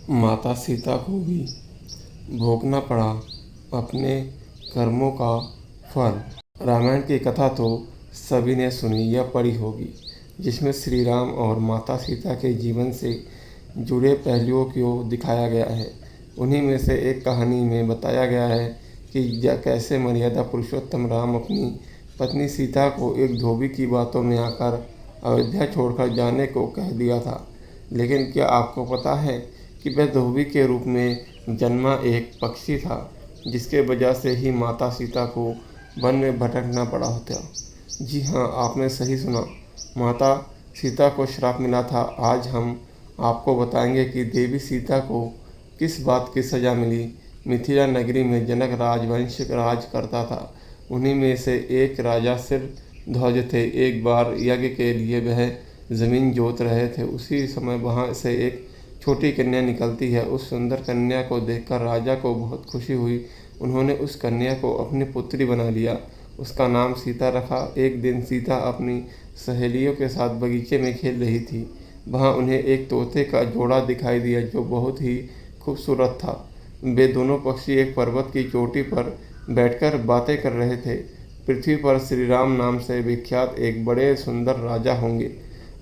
माता सीता को भी भोगना पड़ा अपने कर्मों का फल। रामायण की कथा तो सभी ने सुनी या पढ़ी होगी, जिसमें श्री राम और माता सीता के जीवन से जुड़े पहलुओं को दिखाया गया है। उन्हीं में से एक कहानी में बताया गया है कि कैसे मर्यादा पुरुषोत्तम राम अपनी पत्नी सीता को एक धोबी की बातों में आकर अयोध्या छोड़कर जाने को कह दिया था। लेकिन क्या आपको पता है कि वह धोबी के रूप में जन्मा एक पक्षी था, जिसके वजह से ही माता सीता को वन में भटकना पड़ा होता। जी हाँ, आपने सही सुना, माता सीता को श्राप मिला था। आज हम आपको बताएंगे कि देवी सीता को किस बात की सज़ा मिली। मिथिला नगरी में जनक राजवंश राज करता था। उन्हीं में से एक राजा सिर ध्वज थे। एक बार यज्ञ के लिए वह जमीन जोत रहे थे। उसी समय वहाँ से एक छोटी कन्या निकलती है। उस सुंदर कन्या को देखकर राजा को बहुत खुशी हुई। उन्होंने उस कन्या को अपनी पुत्री बना लिया। उसका नाम सीता रखा। एक दिन सीता अपनी सहेलियों के साथ बगीचे में खेल रही थी। वहाँ उन्हें एक तोते का जोड़ा दिखाई दिया जो बहुत ही खूबसूरत था। वे दोनों पक्षी एक पर्वत की चोटी पर बैठकर बातें कर रहे थे। पृथ्वी पर श्री राम नाम से विख्यात एक बड़े सुंदर राजा होंगे।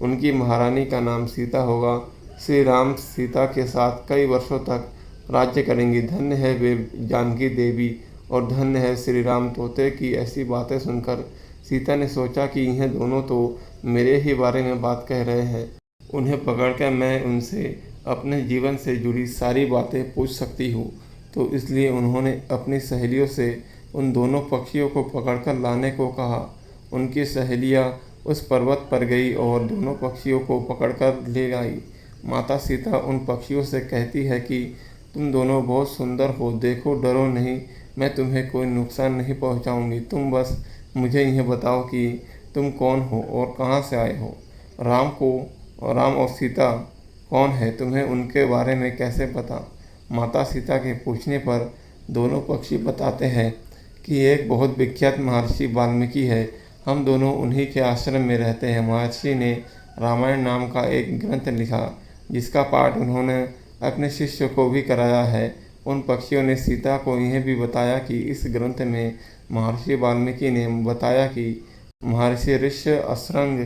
उनकी महारानी का नाम सीता होगा। श्री राम सीता के साथ कई वर्षों तक राज्य करेंगे। धन्य है वे जानकी देवी और धन्य है श्री राम। तोते की ऐसी बातें सुनकर सीता ने सोचा कि यह दोनों तो मेरे ही बारे में बात कह रहे हैं। उन्हें पकड़कर मैं उनसे अपने जीवन से जुड़ी सारी बातें पूछ सकती हूँ। तो इसलिए उन्होंने अपनी सहेलियों से उन दोनों पक्षियों को पकड़कर लाने को कहा। उनकी सहेलियाँ उस पर्वत पर गई और दोनों पक्षियों को पकड़कर ले आई। माता सीता उन पक्षियों से कहती है कि तुम दोनों बहुत सुंदर हो, देखो डरो नहीं, मैं तुम्हें कोई नुकसान नहीं पहुंचाऊंगी। तुम बस मुझे यह बताओ कि तुम कौन हो और कहां से आए हो। राम और सीता कौन है, तुम्हें उनके बारे में कैसे पता। माता सीता के पूछने पर दोनों पक्षी बताते हैं कि एक बहुत विख्यात महर्षि वाल्मीकि है। हम दोनों उन्हीं के आश्रम में रहते हैं। महर्षि ने रामायण नाम का एक ग्रंथ लिखा, जिसका पाठ उन्होंने अपने शिष्य को भी कराया है। उन पक्षियों ने सीता को यह भी बताया कि इस ग्रंथ में महर्षि वाल्मीकि ने बताया कि महर्षि ऋषि असृंग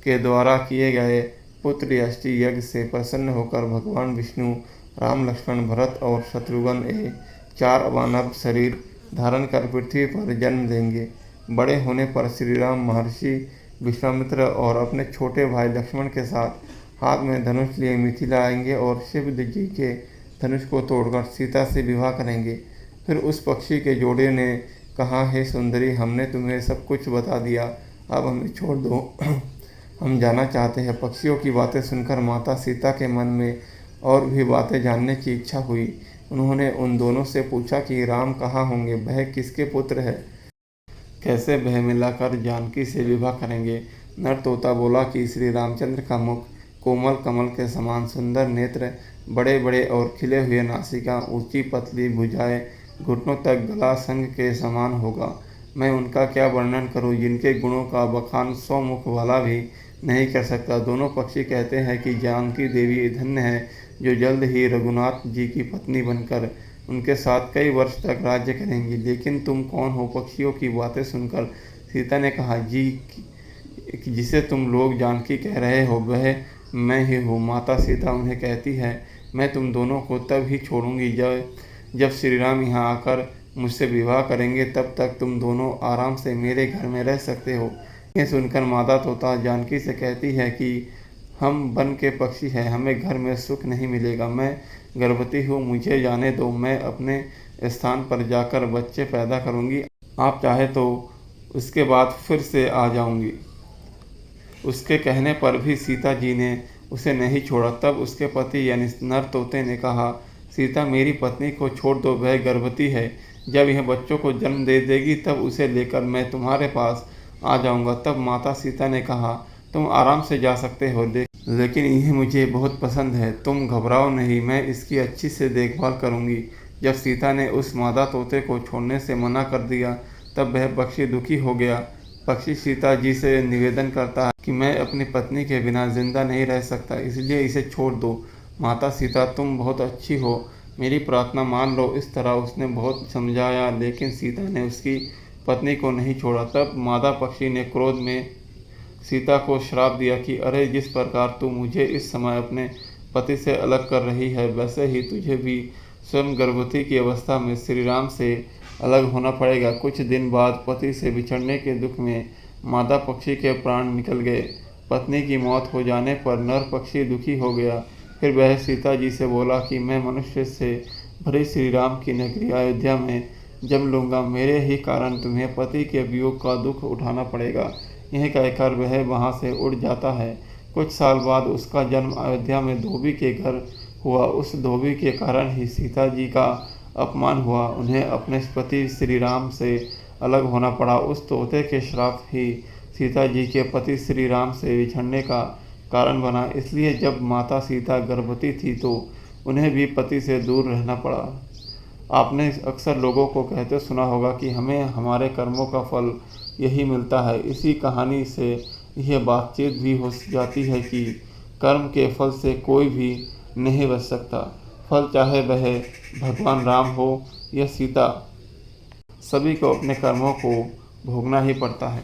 के द्वारा किए गए पुत्र यष्टि यज्ञ से प्रसन्न होकर भगवान विष्णु राम लक्ष्मण भरत और शत्रुघ्न ये 4 वानर शरीर धारण कर पृथ्वी पर जन्म देंगे। बड़े होने पर श्री राम महर्षि विश्वामित्र और अपने छोटे भाई लक्ष्मण के साथ हाथ में धनुष लिए मिथिला आएंगे और शिव जी के धनुष को तोड़कर सीता से विवाह करेंगे। फिर उस पक्षी के जोड़े ने कहा, हे सुंदरी, हमने तुम्हें सब कुछ बता दिया, अब हमें छोड़ दो। हम जाना चाहते हैं। पक्षियों की बातें सुनकर माता सीता के मन में और भी बातें जानने की इच्छा हुई। उन्होंने उन दोनों से पूछा कि राम कहाँ होंगे, वह किसके पुत्र है, कैसे वह मिलाकर जानकी से विवाह करेंगे। नर तोता बोला कि श्री रामचंद्र का मुख कोमल कमल के समान, सुंदर नेत्र, बड़े बड़े और खिले हुए नासिका, ऊंची पतली भुजाएं, घुटनों तक गला संग के समान होगा। मैं उनका क्या वर्णन करूं, जिनके गुणों का बखान 100 मुख वाला भी नहीं कर सकता। दोनों पक्षी कहते हैं कि जानकी देवी धन्य है, जो जल्द ही रघुनाथ जी की पत्नी बनकर उनके साथ कई वर्ष तक राज्य करेंगी। लेकिन तुम कौन हो। पक्षियों की बातें सुनकर सीता ने कहा, जी, जिसे तुम लोग जानकी कह रहे हो वह मैं ही हूँ। माता सीता उन्हें कहती है, मैं तुम दोनों को तब ही छोड़ूंगी जब श्री राम यहाँ आकर मुझसे विवाह करेंगे। तब तक तुम दोनों आराम से मेरे घर में रह सकते हो। यह सुनकर माता तोता जानकी से कहती है कि हम वन के पक्षी हैं, हमें घर में सुख नहीं मिलेगा। मैं गर्भवती हूँ, मुझे जाने दो, मैं अपने स्थान पर जाकर बच्चे पैदा करूँगी। आप चाहे तो उसके बाद फिर से आ जाऊँगी। उसके कहने पर भी सीता जी ने उसे नहीं छोड़ा। तब उसके पति यानी नर तोते ने कहा, सीता, मेरी पत्नी को छोड़ दो, वह गर्भवती है। जब यह बच्चों को जन्म दे देगी तब उसे लेकर मैं तुम्हारे पास आ जाऊंगा। तब माता सीता ने कहा, तुम आराम से जा सकते हो, लेकिन यह मुझे बहुत पसंद है, तुम घबराओ नहीं, मैं इसकी अच्छी से देखभाल करूंगी। जब सीता ने उस मादा तोते को छोड़ने से मना कर दिया तब वह पक्षी दुखी हो गया। पक्षी सीता जी से निवेदन करता है कि मैं अपनी पत्नी के बिना जिंदा नहीं रह सकता, इसलिए इसे छोड़ दो। माता सीता तुम बहुत अच्छी हो, मेरी प्रार्थना मान लो। इस तरह उसने बहुत समझाया, लेकिन सीता ने उसकी पत्नी को नहीं छोड़ा। तब मादा पक्षी ने क्रोध में सीता को श्राप दिया कि अरे, जिस प्रकार तू मुझे इस समय अपने पति से अलग कर रही है, वैसे ही तुझे भी स्वयं गर्भवती की अवस्था में श्री राम से अलग होना पड़ेगा। कुछ दिन बाद पति से बिछड़ने के दुख में मादा पक्षी के प्राण निकल गए। पत्नी की मौत हो जाने पर नर पक्षी दुखी हो गया। फिर वह सीता जी से बोला कि मैं मनुष्य से भरी श्री राम की नगरी अयोध्या में जन्म लूँगा, मेरे ही कारण तुम्हें पति के वियोग का दुख उठाना पड़ेगा। यह कहकर वह वहाँ से उड़ जाता है। कुछ साल बाद उसका जन्म अयोध्या में धोबी के घर हुआ। उस धोबी के कारण ही सीता जी का अपमान हुआ। उन्हें अपने पति श्री राम से अलग होना पड़ा। उस तोते के श्राप ही सीता जी के पति श्री राम से बिछड़ने का कारण बना। इसलिए जब माता सीता गर्भवती थी तो उन्हें भी पति से दूर रहना पड़ा। आपने अक्सर लोगों को कहते सुना होगा कि हमें हमारे कर्मों का फल यही मिलता है। इसी कहानी से यह बातचीत भी हो जाती है कि कर्म के फल से कोई भी नहीं बच सकता। फल चाहे वह भगवान राम हो या सीता, सभी को अपने कर्मों को भोगना ही पड़ता है।